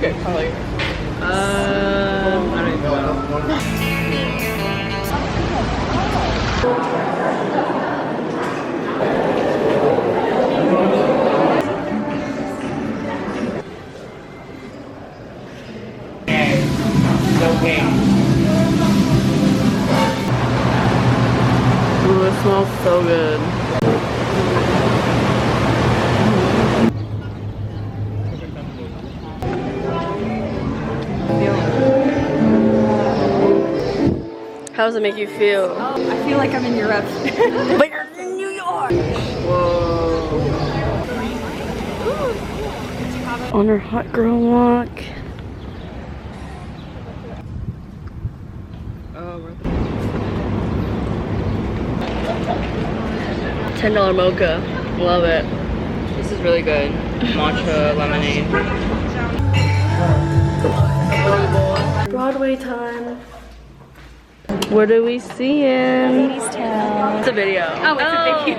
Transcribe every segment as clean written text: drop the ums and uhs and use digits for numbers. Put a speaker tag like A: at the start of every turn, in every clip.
A: Okay, probably. I don't even know. Ooh, it smells so good. How does it make you feel?
B: I feel like I'm in Europe.
A: But you're in New York! Whoa. On our hot girl walk. Oh, we're $10 mocha. Love it. This is really good. Matcha lemonade. Broadway time. What are we seeing?
B: Ladies' Town.
A: It's a video.
B: Oh, it's a video.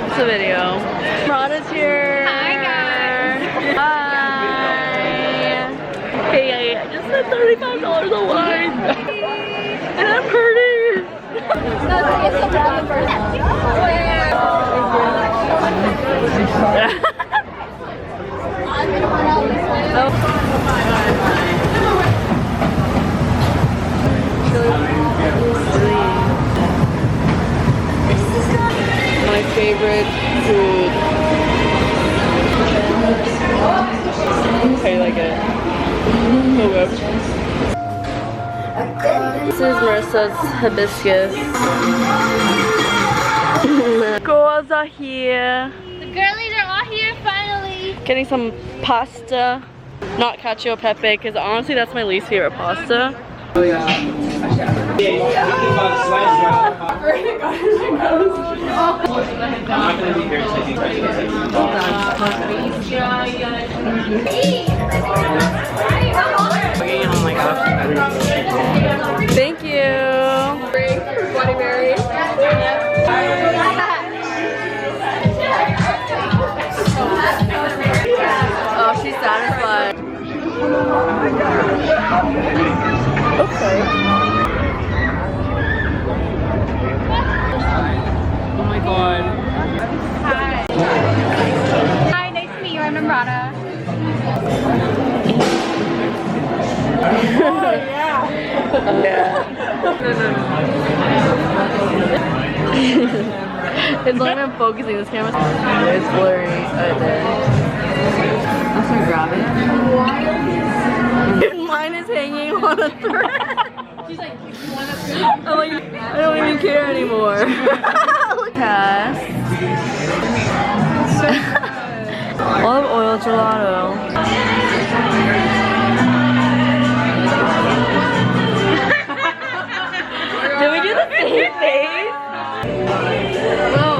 A: It's a video. Prada's here.
B: Hi, guys.
A: Hi. Hey, I just spent $35 on wine. And I'm hurting. My favorite food. How do you like it? So good. This is Marissa's hibiscus. Girls are here.
C: The girlies are all here finally.
A: Getting some pasta. Not cacio e pepe, because honestly that's my least favorite pasta. Oh yeah. I'm not gonna be here taking Thank you.
B: Bloody Mary.
A: Oh, she's satisfied. Okay. Oh my god.
B: Hi. Hi, nice to meet you. I'm Namrata. Oh, yeah.
A: Yeah. It's not even focusing. This camera. It's blurry right there. I'm gonna grab it. Mine is hanging on a thread. She's like, you want a thread? I'm like, I don't even care anymore. Cass. Olive oil gelato. Did we do the same face? Whoa.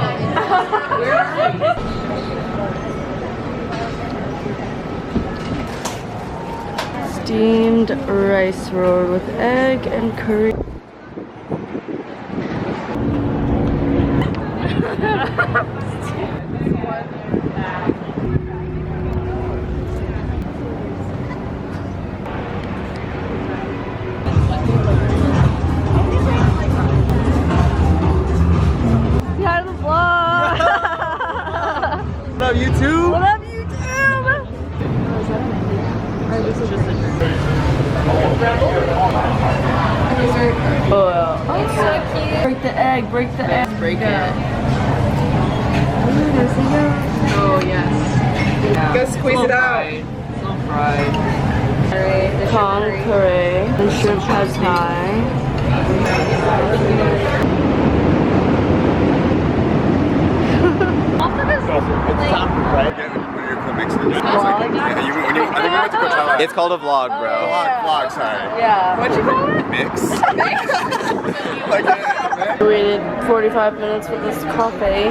A: Steamed rice roll with egg and curry. Yeah, the vlog.
D: What up, YouTube?
A: What up, YouTube? This is just a oh,
B: It's so cute.
A: break the egg, break the egg. Break it. Oh, yes. Yeah.
D: Go squeeze it out.
A: So fried. Con curry and shrimp pad thai.
D: It's called a vlog, bro. Vlog, sorry.
A: Yeah.
D: What'd you call it? Mix. Like
A: We waited 45 minutes for this coffee.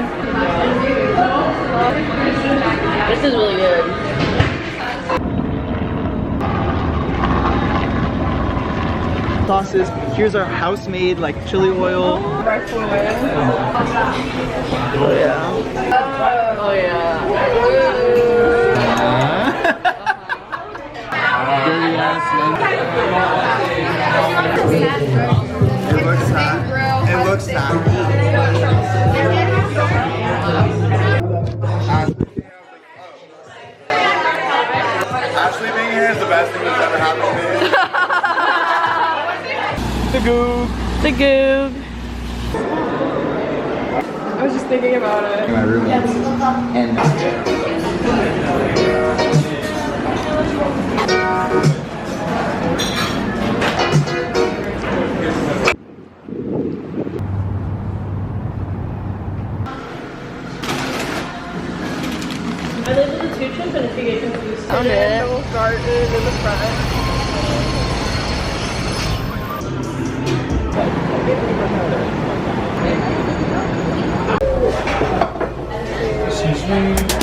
A: This is really good.
D: Sauces. Here's our house-made like chili oil.
A: Oh yeah. Oh yeah. Goog.
E: I was just thinking about it.
D: My roommates. And
A: I live with a two-chimp, and if you get confused,
E: Found it. Little garden in the front.
F: Excuse me.